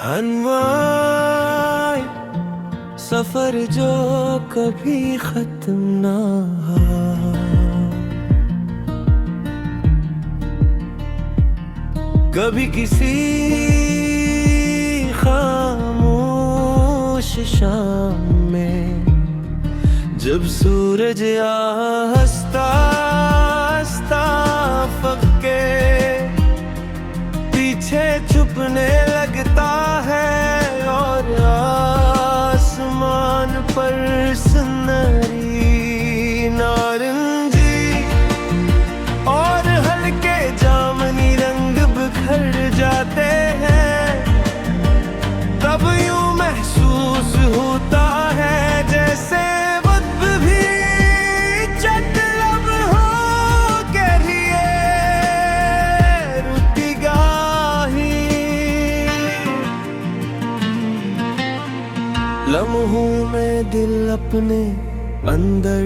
अनवाई सफर जो कभी खत्म ना हो, कभी किसी खामोश शाम में जब सूरज हंसता हंसता फक्के पीछे छुपने लगता है और आसमान पर सुनहरी नारंगी और हल्के जामुनी रंग बिखर जाते हैं। तब यूं महसूस होता है जैसे वक्त भी चंद लम्हों के लिए रुकेगा ही। लम्हों में दिल अपने अंदर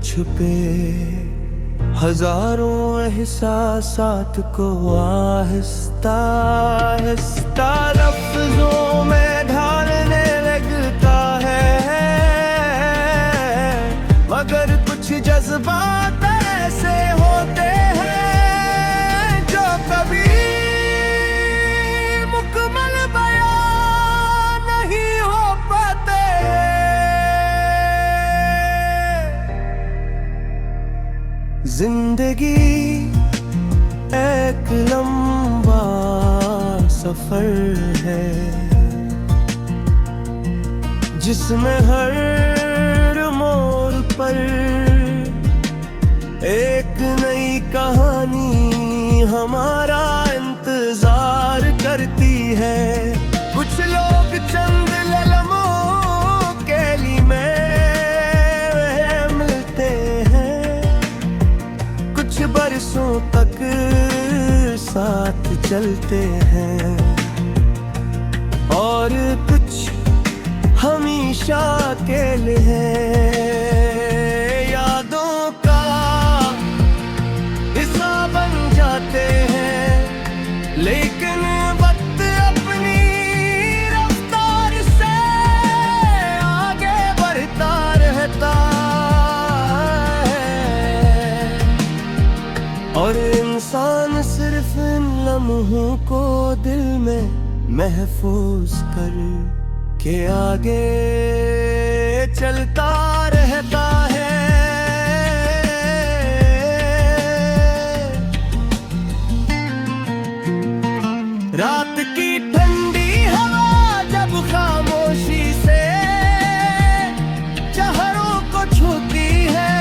छुपे हजारों एहसासात को आहिस्ता आहिस्ता लफ्जों में ढालने लगता है। मगर कुछ जज्बात ऐसे होते हैं जो कभी मुकम्मल बयां नहीं हो पाते। जिंदगी एक लंबा सफर है जिसमें हर मोड़ पर एक नई कहानी हमारा इंतजार करती है। कुछ लोग चंद लम्हों के लिए मिलते हैं, कुछ बरसों तक साथ चलते हैं और कुछ हमेशा के लिए यादों का हिस्सा बन जाते हैं। लेकिन वक्त अपनी रफ्तार से आगे बढ़ता रहता है और इंसान सिर्फ इन लम्हों को दिल में महफूज कर के आगे चलता रहता है। रात की ठंडी हवा जब खामोशी से चेहरों को छूती है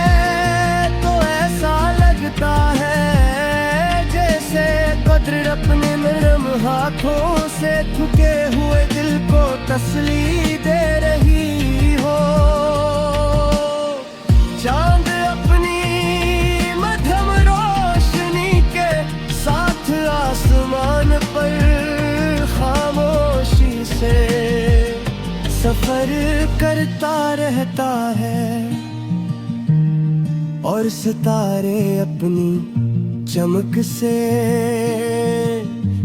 तो ऐसा लगता है जैसे कुदरत अपने नरम हाथों से थके हुए दिल को तसल्ली दे रही हो। चांद अपनी मध्यम रोशनी के साथ आसमान पर खामोशी से सफर करता रहता है और सितारे अपनी चमक से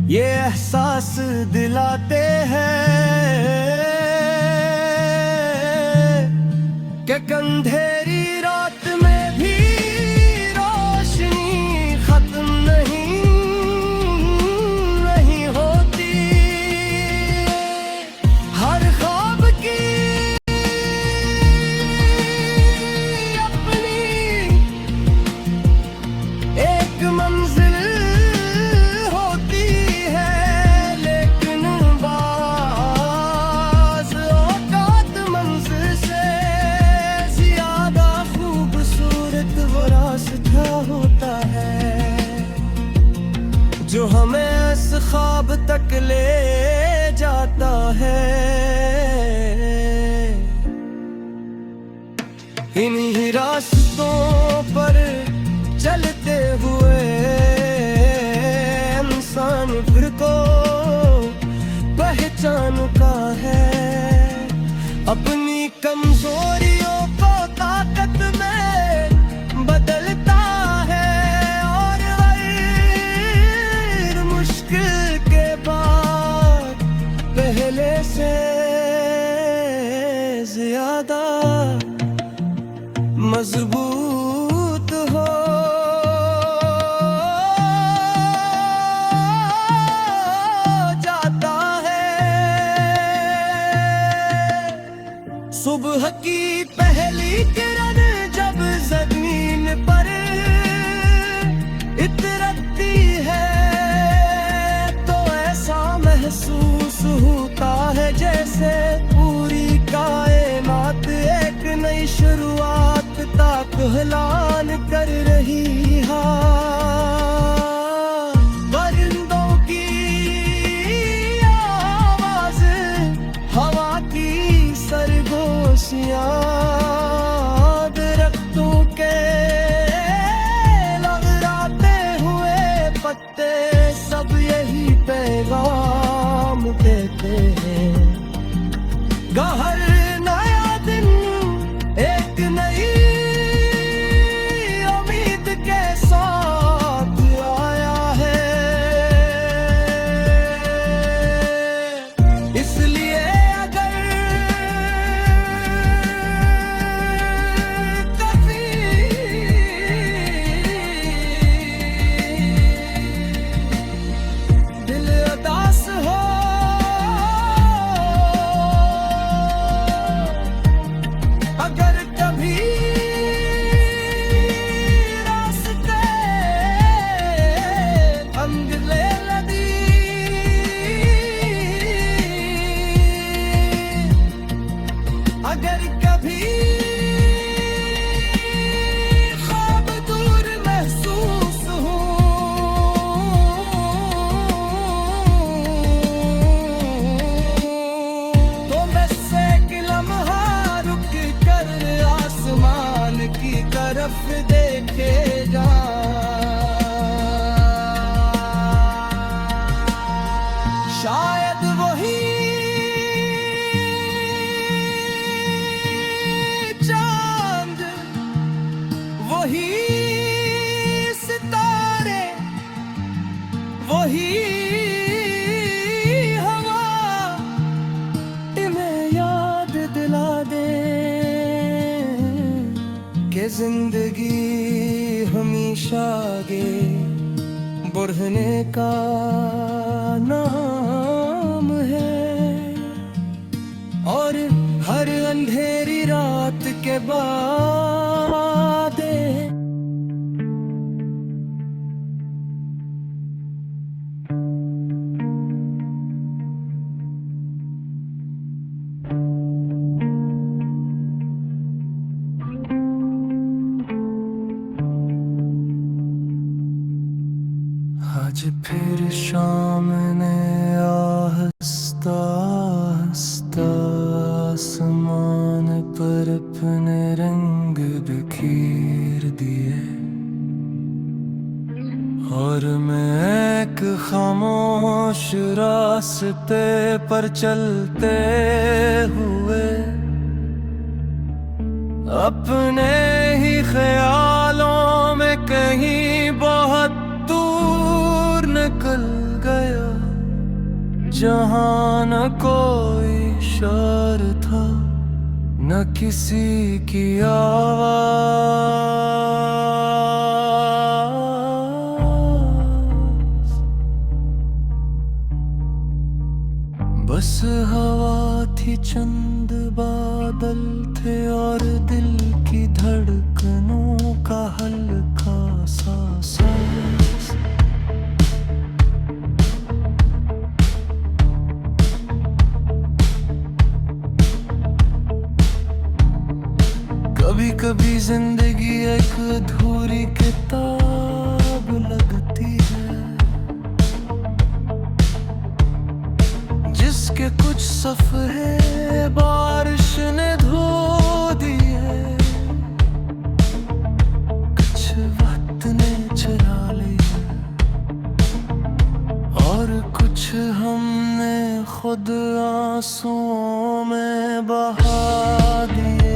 ये एहसास दिलाते हैं कि अंधेरी रात में भी रोशनी खत्म नहीं होती। हर ख्वाब की अपनी एक मंजिल जो हमें इस ख्वाब तक ले जाता है। इन्हीं रास्तों पर चलते हुए इंसान फिर को पहचानता है, अपनी कमजोरियों को ताकत में बदलता है और हर मुश्किल के बाद मजबूत हो जाता है। सुबह की पहली किरण जब जमीन पर इतरती है तो ऐसा महसूस होता है जैसे पूरी कायनात एक नई शुरुआत का कहलान कर रही है। परिंदों की आवाज, हवा की सरगोशियां, दरख्तों के लहराते हुए पत्ते, सब यही पैगाम देते हैं। हर नया दिन एक नई उम्मीद के साथ आया है। इसलिए अगर कभी दिल उदास हो, अगर कभी रास्ते अंधेरे लगी, अगर कभी ख्वाब दूर महसूस हो, तो बस एक लम्हा रुक कर आसमान की तरफ देखे जा। शायद वही चांद, वही सितारे, वही हवा इन्हें याद दिला दे कि जिंदगी हमेशा आगे बढ़ने का नाम है। और हर अंधेरी रात के बाद आज फिर शाम ने आहिस्ता आहिस्ता आसमान पर अपने रंग बिखेर दिए, और मैं एक खामोश रास्ते पर चलते हुए अपने ही ख्यालों में कहीं बहुत दूर निकल गया, जहां न कोई शोर था न किसी की आवाज। बस हवा थी, चंद बादल थे और दिल की धड़कनों का हल्का सा सांस। कभी कभी जिंदगी एक अधूरी किताब लगती है, जिसके कुछ सफ़े बारिश ने धो दिए, कुछ वक्त ने चुरा लिया, और कुछ हमने खुद आंसुओं में बहा दिए।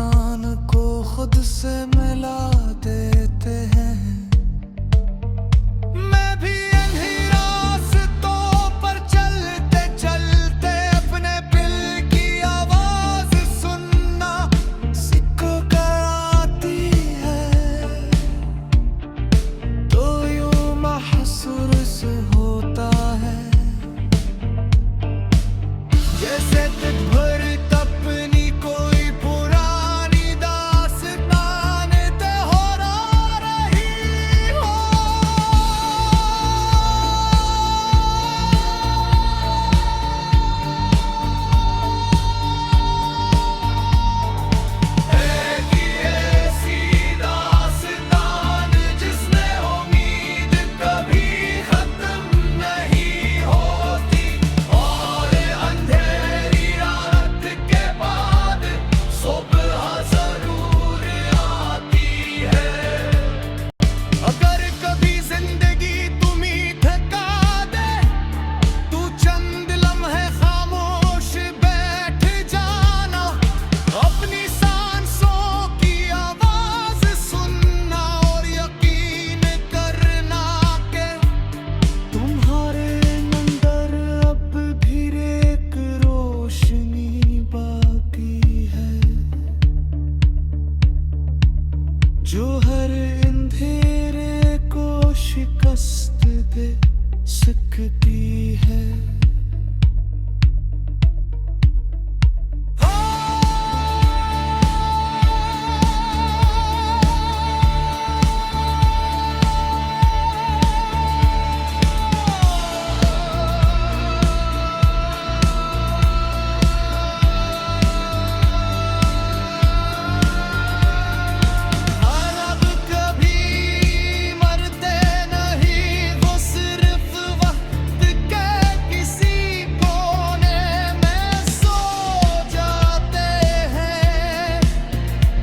इंसान को खुद से मिला देते हैं। मैं भी इन्हीं रास्तों पर चलते चलते अपने दिल की आवाज सुनना सीख कर आती है, तो यूं महसूस होता है जैसे दिन भर अपनी कोई पुरानी दास्तान दोहरा रही हो। एक ही ऐसी दास्तान जिसने उम्मीद कभी खत्म नहीं होती, और अंधेरी रात के बाद सुबह जरूर आती है। अगर कभी जिंदगी तुम्हें थका दे, तू चंद लम्हे खामोश बैठ जाना, अपनी सांसों की आवाज सुनना और यकीन करना कि तुम्हारे अंदर अब भी एक रोशनी बाकी है, जो हर अंधेरे को शिकस्त दे सकती है। अब कभी मरते नहीं, वो सिर्फ वक्त के किसी कोने में सो जाते हैं,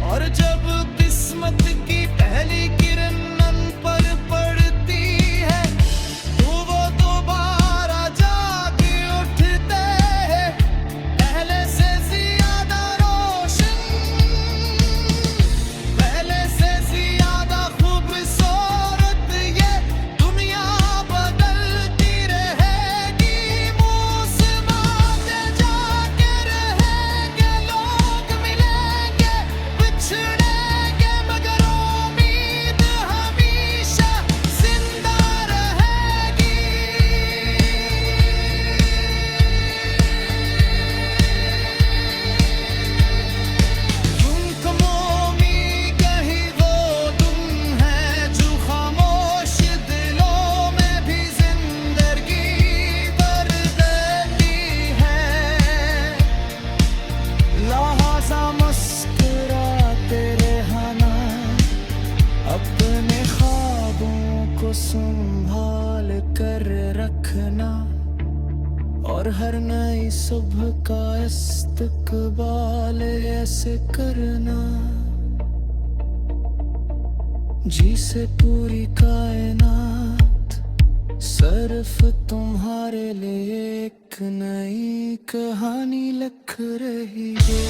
और जब किस्मत की पहली किरण मन पर पड़ती है, तो वो दोबारा जाग उठते हैं, पहले से ज्यादा रोशन, पहले से ज्यादा खूबसूरत। ये दुनिया बदलती रहेगी, मौसमाते जाके रहेंगे, लोग मिलेंगे बिछड़ेंगे, मगर उम्मीद हमेशा जिंदा रहेगी। गुमखमोमी कहीं वो तुम है जो खामोश दिलों में भी जिंदगी भर देती है, लिहाजा मुस्कुराते रहना, अपने ख्वाबों को संभाल कर रखना, और हर नई सुबह का इस्तकबाल ऐसे करना जिसे पूरी कायनात सिर्फ तुम्हारे लिए एक नई कहानी लिख रही है।